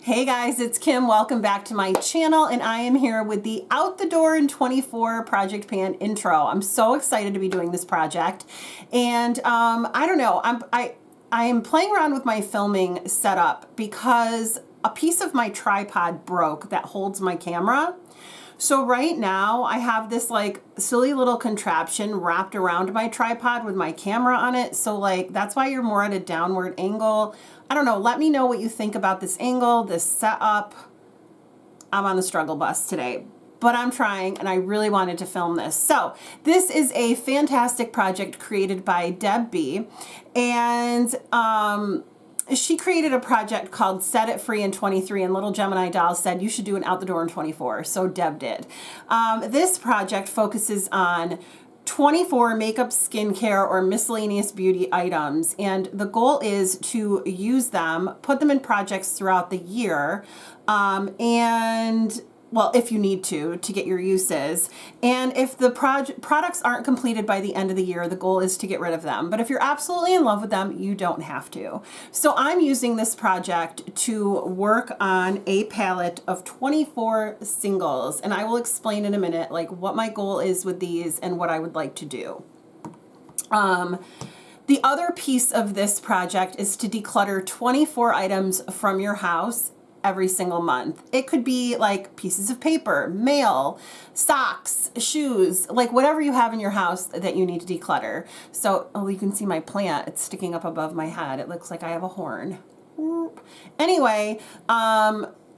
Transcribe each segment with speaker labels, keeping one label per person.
Speaker 1: Hey guys, it's Kim. Welcome back to my channel, and I am here with the Out the Door in 24 Project Pan intro. I'm so excited to be doing this project, and I don't know, I am playing around with my filming setup because a piece of my tripod broke that holds my camera. So right now I have this like silly little contraption wrapped around my tripod with my camera on it. So like that's why you're more at a downward angle. I don't know. Let me know what you think about this angle, this setup. I'm on the struggle bus today, but I'm trying and I really wanted to film this. So this is a fantastic project created by Deb B, and she created a project called Set It Free in 23, and Lil Gemini doll said you should do an Out the Door in 24, so Deb did. This project focuses on 24 makeup, skincare, or miscellaneous beauty items, and the goal is to use them, put them in projects throughout the year, and well, if you need to get your uses. And if the products aren't completed by the end of the year, the goal is to get rid of them. But if you're absolutely in love with them, you don't have to. So I'm using this project to work on a palette of 24 singles. And I will explain in a minute like what my goal is with these and what I would like to do. The other piece of this project is to declutter 24 items from your house every single month. It could be like pieces of paper, mail, socks, shoes, like whatever you have in your house that you need to declutter. So, oh, you can see my plant. It's sticking up above my head. It looks like I have a horn. Anyway,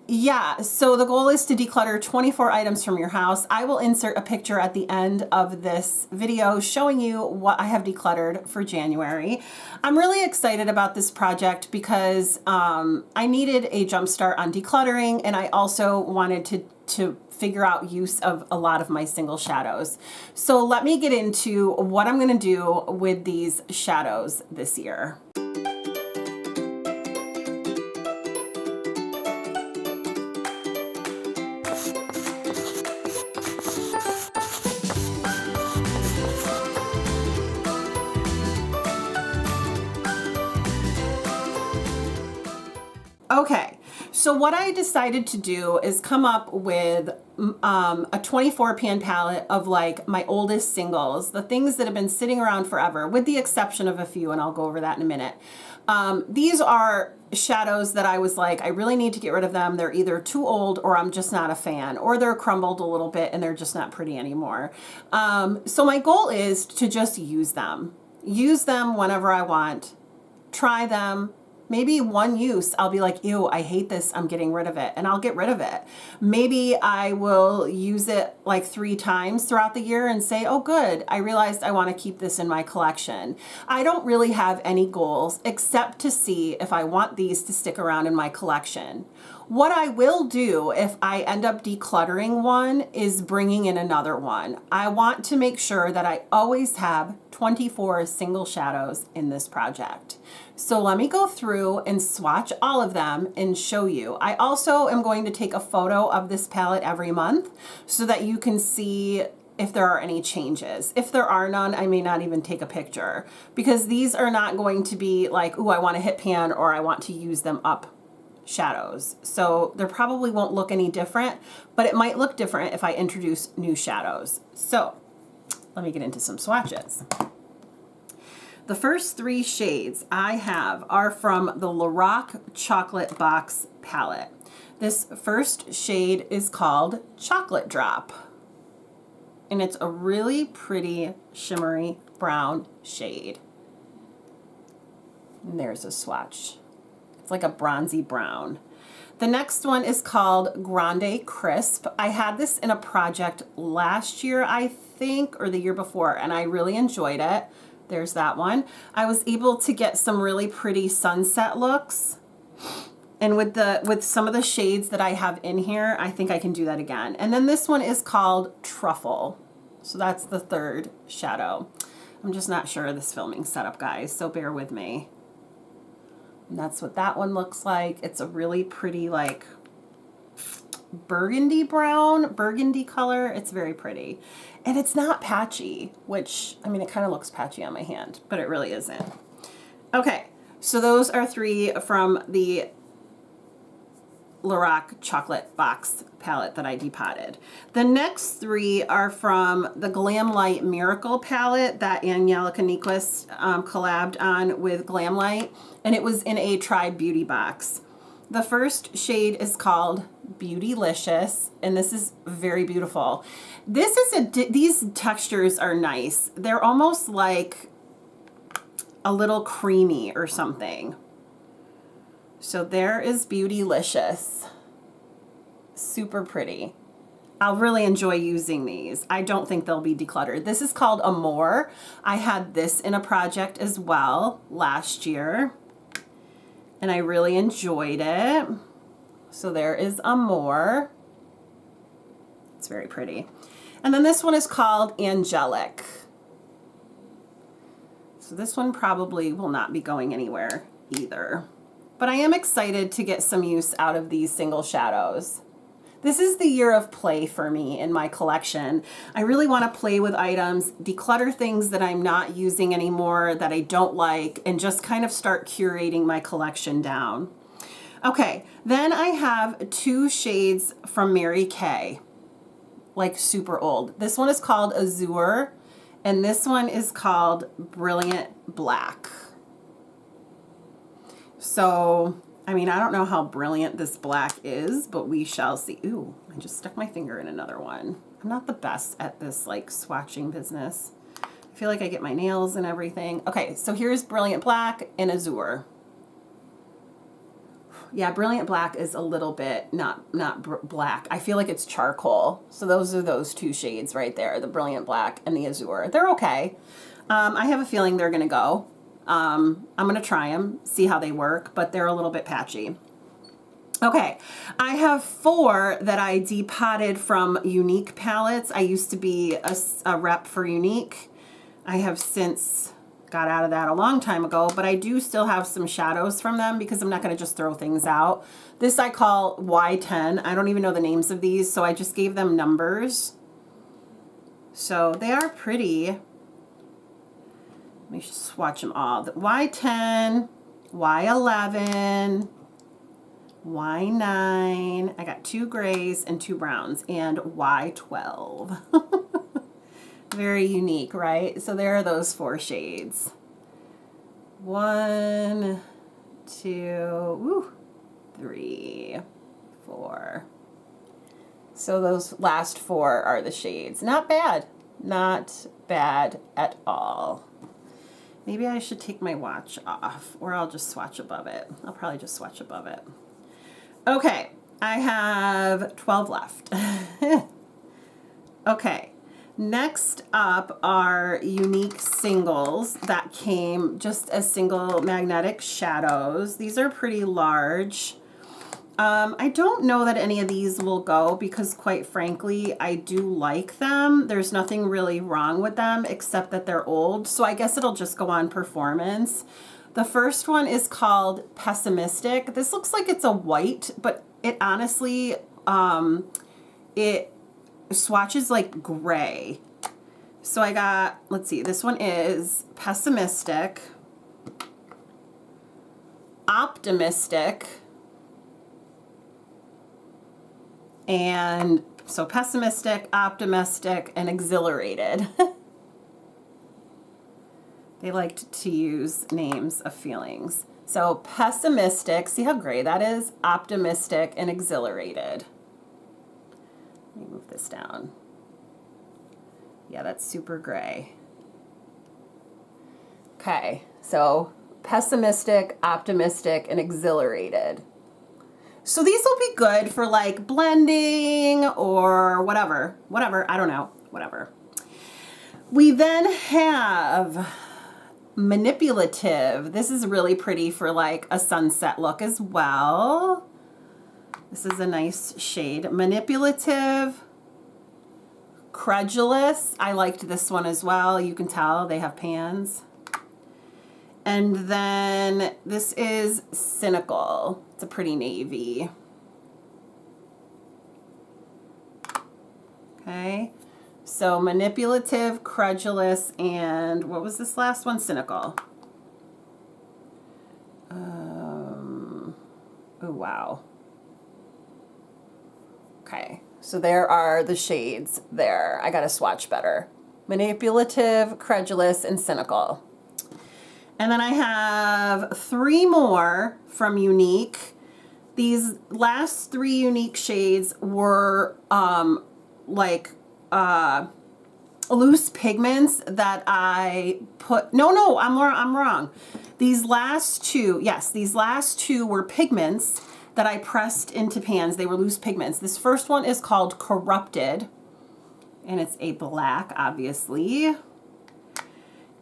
Speaker 1: yeah, so the goal is to declutter 24 items from your house. I will insert a picture at the end of this video showing you what I have decluttered for January. I'm really excited about this project because I needed a jump start on decluttering, and I also wanted to figure out use of a lot of my single shadows. So let me get into what I'm gonna do with these shadows this year. Okay, so what I decided to do is come up with a 24 pan palette of like my oldest singles, the things that have been sitting around forever, with the exception of a few, and I'll go over that in a minute. These are shadows that I was like, I really need to get rid of them. They're either too old or I'm just not a fan, or they're crumbled a little bit and they're just not pretty anymore. So my goal is to just use them whenever I want, try them. Maybe one use, I'll be like, ew, I hate this, I'm getting rid of it, and I'll get rid of it. Maybe I will use it like 3 times throughout the year and say, oh good, I realized I want to keep this in my collection. I don't really have any goals except to see if I want these to stick around in my collection. What I will do if I end up decluttering one is bringing in another one. I want to make sure that I always have 24 single shadows in this project. So let me go through and swatch all of them and show you. I also am going to take a photo of this palette every month so that you can see if there are any changes. If there are none, I may not even take a picture, because these are not going to be like, ooh, I want to hit pan or I want to use them up shadows. So there probably won't look any different, but it might look different if I introduce new shadows. So let me get into some swatches. The first 3 shades I have are from the Lorac Chocolate Box palette. This first shade is called Chocolate Drop, and it's a really pretty shimmery brown shade. And there's a swatch. It's like a bronzy brown. The next one is called Grande Crisp. I had this in a project last year, I think, or the year before, and I really enjoyed it. There's that one. I was able to get some really pretty sunset looks. And with some of the shades that I have in here, I think I can do that again. And then this one is called Truffle. So that's the 3rd shadow. I'm just not sure of this filming setup, guys, so bear with me. And that's what that one looks like. It's a really pretty like burgundy brown, burgundy color. It's very pretty. And it's not patchy, which, I mean, it kind of looks patchy on my hand, but it really isn't. Okay, so those are 3 from the Lorac chocolate box palette that I depotted. The next 3 are from the Glam Light Miracle palette that Angelica Nyquist collabed on with Glam Light, and it was in a Tribe Beauty box. The first shade is called Beautylicious, and this is very beautiful. This is these textures are nice. They're almost like a little creamy or something. So there is Beautylicious. Super pretty. I'll really enjoy using these. I don't think they'll be decluttered. This is called Amore. I had this in a project as well last year, and I really enjoyed it. So there is Amore. It's very pretty. And then this one is called Angelic. So this one probably will not be going anywhere either. But I am excited to get some use out of these single shadows. This is the year of play for me in my collection. I really want to play with items, declutter things that I'm not using anymore, that I don't like, and just kind of start curating my collection down. Okay, then I have 2 shades from Mary Kay, like super old. This one is called Azure, and this one is called Brilliant Black. So, I mean, I don't know how brilliant this black is, but we shall see. Ooh, I just stuck my finger in another one. I'm not the best at this, like, swatching business. I feel like I get my nails and everything. Okay, so here's Brilliant Black and Azure. Yeah, Brilliant Black is a little bit not black. I feel like it's charcoal. So those are those 2 shades right there, the Brilliant Black and the Azure. They're okay. I have a feeling they're going to go. I'm going to try them, see how they work, but they're a little bit patchy. Okay, I have 4 that I depotted from Unique palettes. I used to be a rep for Unique. I have since got out of that a long time ago, but I do still have some shadows from them because I'm not going to just throw things out. This I call Y10. I don't even know the names of these, so I just gave them numbers. So they are pretty. Let me swatch them all. The Y10, Y11, Y9. I got 2 grays and 2 browns, and Y12. Very unique, right? So there are those 4 shades. 1, 2, 3, 4. So those last 4 are the shades. Not bad. Not bad at all. Maybe I should take my watch off, or I'll just swatch above it. I'll probably just swatch above it. Okay, I have 12 left. Okay. Next up are Unique singles that came just as single magnetic shadows. These are pretty large. I don't know that any of these will go because, quite frankly, I do like them. There's nothing really wrong with them except that they're old. So I guess it'll just go on performance. The first one is called Pessimistic. This looks like it's a white, but it honestly, it swatches like gray. So I got, let's see, this one is Pessimistic, Optimistic, and so Pessimistic, Optimistic, and Exhilarated. They liked to use names of feelings. So Pessimistic, see how gray that is? Optimistic and Exhilarated. Let me move this down. Yeah, that's super gray. Okay, so Pessimistic, Optimistic, and Exhilarated. So these will be good for like blending or whatever, I don't know, whatever. We then have Manipulative. This is really pretty for like a sunset look as well. This is a nice shade. Manipulative, Credulous. I liked this one as well. You can tell they have pans. And then this is Cynical. It's a pretty navy. Okay. So Manipulative, Credulous, and what was this last one? Cynical. Oh, wow. Okay, so there are the shades there. I gotta swatch better. Manipulative, credulous, and cynical. And then I have 3 more from Unique. These last 3 Unique shades were loose pigments that I put, no, I'm wrong. These last 2, yes, these last 2 were pigments that I pressed into pans. They were loose pigments. This first one is called Corrupted, and it's a black, obviously.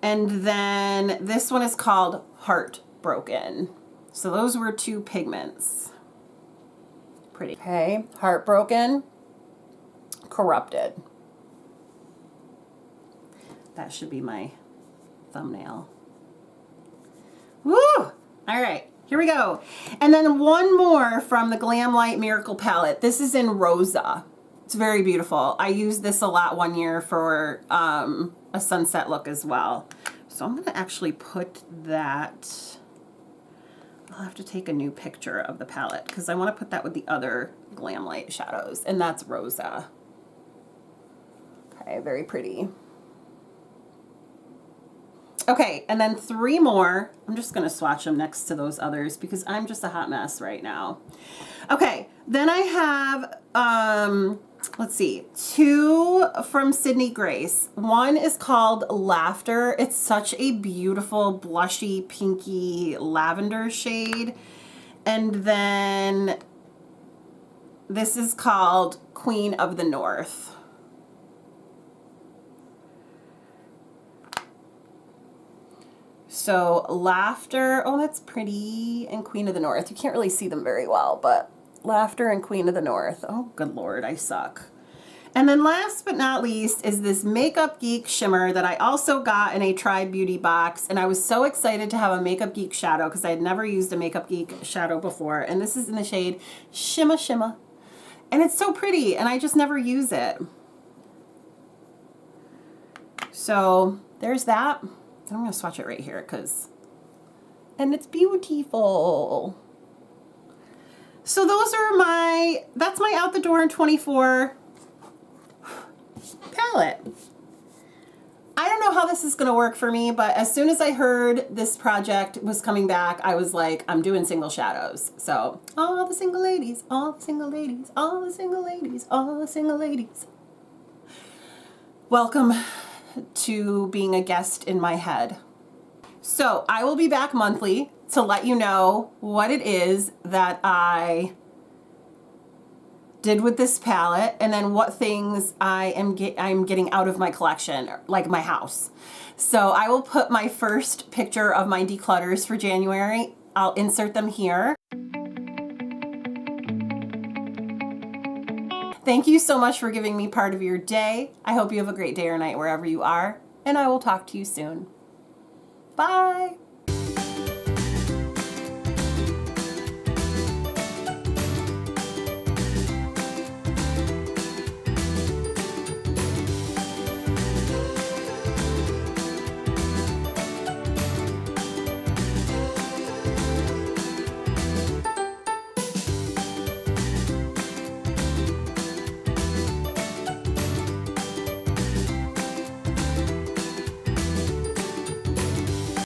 Speaker 1: And then this one is called Heartbroken. So those were 2 pigments. Pretty. Okay, Heartbroken, Corrupted. That should be my thumbnail. Woo! All right, here we go. And then one more from the Glam Light Miracle palette. This is in Rosa. It's very beautiful. I used this a lot one year for a sunset look as well. So I'm gonna actually put that, I'll have to take a new picture of the palette because I wanna put that with the other Glam Light shadows, and that's Rosa. Okay, very pretty. Okay, and then 3 more. I'm just gonna swatch them next to those others because I'm just a hot mess right now. Okay, then I have, let's see, 2 from Sydney Grace. One is called Laughter. It's such a beautiful blushy, pinky lavender shade. And then this is called Queen of the North. So Laughter, oh, that's pretty, and Queen of the North. You can't really see them very well, but Laughter and Queen of the North. Oh, good Lord, I suck. And then last but not least is this Makeup Geek shimmer that I also got in a Tribe Beauty box. And I was so excited to have a Makeup Geek shadow because I had never used a Makeup Geek shadow before. And this is in the shade Shimma Shimma. And it's so pretty, and I just never use it. So there's that. I'm gonna swatch it right here and it's beautiful. So those are that's my Out the Door in 24 palette. I don't know how this is gonna work for me, but as soon as I heard this project was coming back, I was like, I'm doing single shadows. So all the single ladies, all the single ladies, all the single ladies, all the single ladies. Welcome to being a guest in my head. So I will be back monthly to let you know what it is that I did with this palette and then what things I'm getting out of my collection, like my house. So I will put my first picture of my declutters for January. I'll insert them here. Thank you so much for giving me part of your day. I hope you have a great day or night wherever you are, and I will talk to you soon. Bye.